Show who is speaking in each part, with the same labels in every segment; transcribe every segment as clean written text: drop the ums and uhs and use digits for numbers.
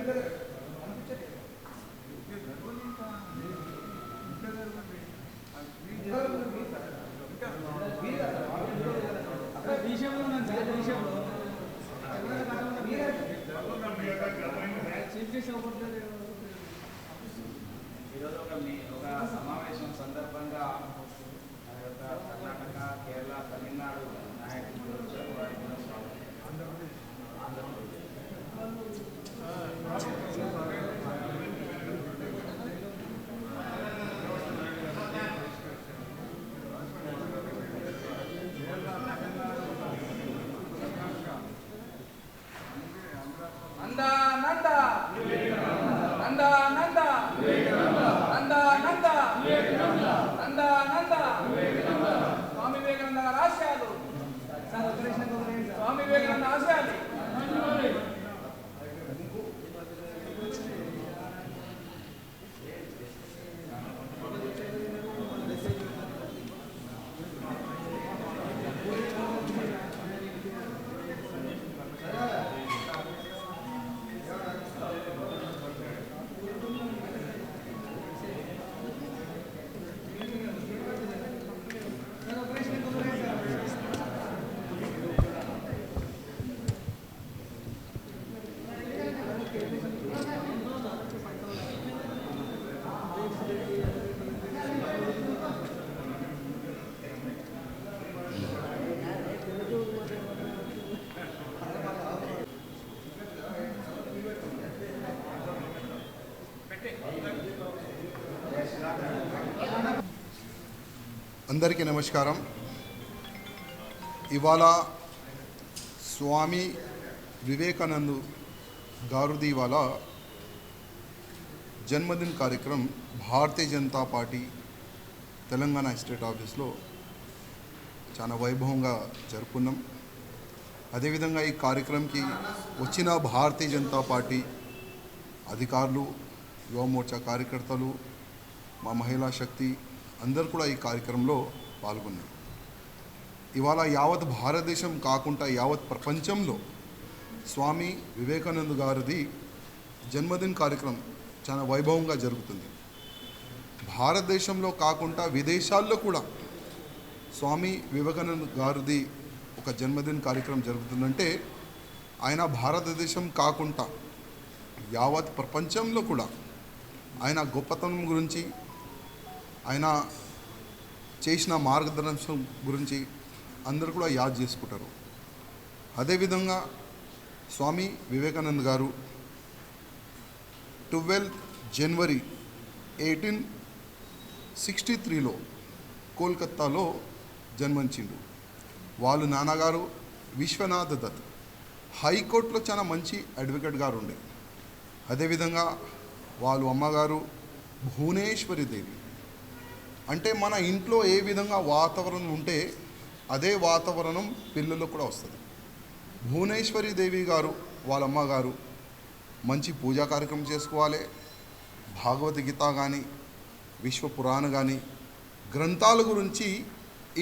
Speaker 1: ఒక సమావేశం సందర్భంగా కర్ణాటక, కేరళ, తమిళనాడు నాయకులు వచ్చారు. వారికి స్వామి వివేకానంద ఆశయాలు, స్వామి వివేకానంద ఆశయాలు.
Speaker 2: అందరికీ నమస్కారం. ఇవాళ స్వామి వివేకానంద గారిది ఇవాళ జన్మదిన కార్యక్రమం భారతీయ జనతా పార్టీ తెలంగాణ స్టేట్ ఆఫీస్లో చాలా వైభవంగా జరుపుకున్నాం. అదేవిధంగా ఈ కార్యక్రమంకి వచ్చిన భారతీయ జనతా పార్టీ అధికారులు, యువ మోర్చా కార్యకర్తలు, మా మహిళా శక్తి అందరూ కూడా ఈ కార్యక్రమంలో పాల్గొన్నారు. ఇవాళ యావత్ భారతదేశం కాకుండా యావత్ ప్రపంచంలో స్వామి వివేకానంద గారిది జన్మదిన కార్యక్రమం చాలా వైభవంగా జరుగుతుంది. భారతదేశంలో కాకుండా విదేశాల్లో కూడా స్వామి వివేకానంద గారిది ఒక జన్మదిన కార్యక్రమం జరుగుతుందంటే ఆయన భారతదేశం కాకుండా యావత్ ప్రపంచంలో కూడా ఆయన గొప్పతనం గురించి, ఆయన చేసిన మార్గదర్శనం గురించి అందరూ కూడా యాద్ చేసుకుంటారు. అదేవిధంగా స్వామి వివేకానంద గారు 12 జనవరి 1863లో కోల్కత్తాలో జన్మించిండు. వాళ్ళ నాన్నగారు విశ్వనాథ్ దత్ హైకోర్టులో చాలా మంచి అడ్వకేట్ గారు ఉండే. అదేవిధంగా వాళ్ళ అమ్మగారు భువనేశ్వరి దేవి. అంటే మన ఇంట్లో ఏ విధంగా వాతావరణం ఉంటే అదే వాతావరణం పిల్లల్లో కూడా వస్తుంది. భువనేశ్వరి దేవి గారు వాళ్ళ అమ్మగారు మంచి పూజా కార్యక్రమం చేసుకోవాలి. భాగవద్గీత కానీ, విశ్వ పురాణ కానీ గ్రంథాల గురించి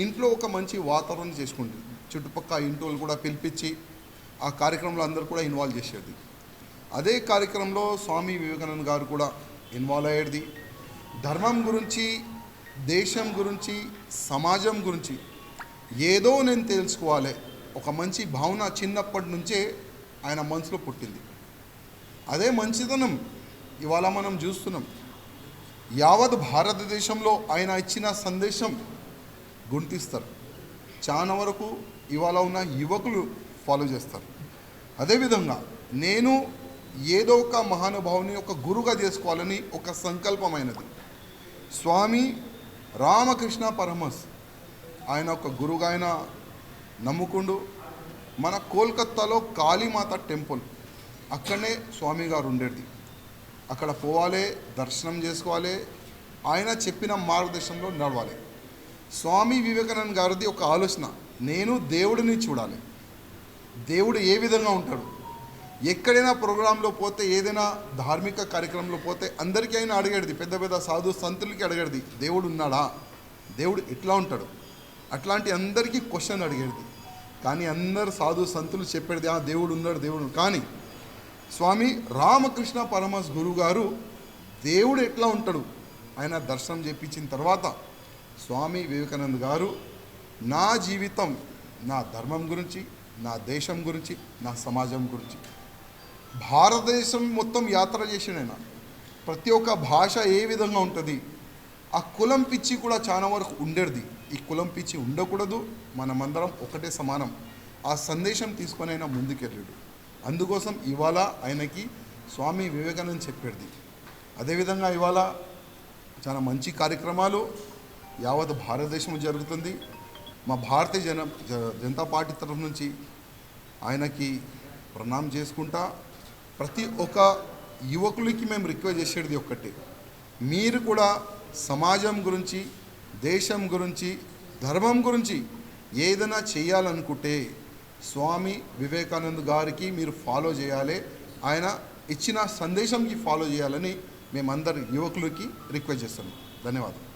Speaker 2: ఇంట్లో ఒక మంచి వాతావరణం చేసుకుంటుంది. చుట్టుపక్కల ఇంటి కూడా పిలిపించి ఆ కార్యక్రమంలో అందరూ కూడా ఇన్వాల్వ్ చేసేది. అదే కార్యక్రమంలో స్వామి వివేకానంద గారు కూడా ఇన్వాల్వ్ అయ్యేది. ధర్మం గురించి, దేశం గురించి, సమాజం గురించి ఏదో నేను తెలుసుకోవాలి ఒక మంచి భావన చిన్నప్పటి నుంచే ఆయన మనసులో పుట్టింది. అదే మంచితనం ఇవాళ మనం చూస్తున్నాం. యావత్ భారతదేశంలో ఆయన ఇచ్చిన సందేశం గుర్తిస్తారు. చాలా వరకు ఇవాళ ఉన్న యువకులు ఫాలో చేస్తారు. అదేవిధంగా నేను ఏదో ఒక మహానుభావుని ఒక గురుగా చేసుకోవాలని ఒక సంకల్పమైనది. స్వామి రామకృష్ణ పరమహంస ఆయన ఒక గురుగా ఆయన నమ్ముకుండు. మన కోల్కత్తాలో కాళీమాత టెంపుల్ అక్కడనే స్వామి గారు ఉండేది. అక్కడ పోవాలి, దర్శనం చేసుకోవాలి, ఆయన చెప్పిన మార్గదర్శనంలో నడవాలి. స్వామి వివేకానంద గారిది ఒక ఆలోచన, నేను దేవుడిని చూడాలి, దేవుడు ఏ విధంగా ఉంటాడు. ఎక్కడైనా ప్రోగ్రాంలో పోతే, ఏదైనా ధార్మిక కార్యక్రమంలో పోతే అందరికీ అయినా అడిగేది, పెద్ద పెద్ద సాధు సంతులకి అడిగేది, దేవుడు ఉన్నాడా, దేవుడు ఎట్లా ఉంటాడు, అట్లాంటి అందరికీ క్వశ్చన్ అడిగేది. కానీ అందరు సాధు సంతులు చెప్పేది దేవుడు ఉన్నాడు దేవుడు. కానీ స్వామి రామకృష్ణ పరమహంస గురువు గారు దేవుడు ఎట్లా ఉంటాడు ఆయన దర్శనం చేయించిన తర్వాత స్వామి వివేకానంద గారు నా జీవితం నా ధర్మం గురించి, నా దేశం గురించి, నా సమాజం గురించి భారతదేశం మొత్తం యాత్ర చేసిన ప్రతి ఒక్క భాష ఏ విధంగా ఉంటుంది, ఆ కులం పిచ్చి కూడా చాలా వరకు ఉండేది. ఈ కులం పిచ్చి ఉండకూడదు, మనమందరం ఒకటే సమానం, ఆ సందేశం తీసుకొని ఆయన ముందుకెళ్ళాడు. అందుకోసం ఇవాళ ఆయనకి స్వామి వివేకానంద చెప్పేది. అదేవిధంగా ఇవాళ చాలా మంచి కార్యక్రమాలు యావత్ భారతదేశం జరుగుతుంది. మా భారతీయ జనతా పార్టీ తరఫు నుంచి ఆయనకి ప్రణామం చేసుకుంటా. ప్రతి ఒక్క యువకులకి మేము రిక్వెస్ట్ చేసేది ఒక్కటే, మీరు కూడా సమాజం గురించి, దేశం గురించి, ధర్మం గురించి ఏదైనా చేయాలనుకుంటే స్వామి వివేకానంద గారికి మీరు ఫాలో చేయాలి, ఆయన ఇచ్చిన సందేశంకి ఫాలో చేయాలని మేమందరి యువకులకి రిక్వెస్ట్ చేస్తున్నాం. ధన్యవాదాలు.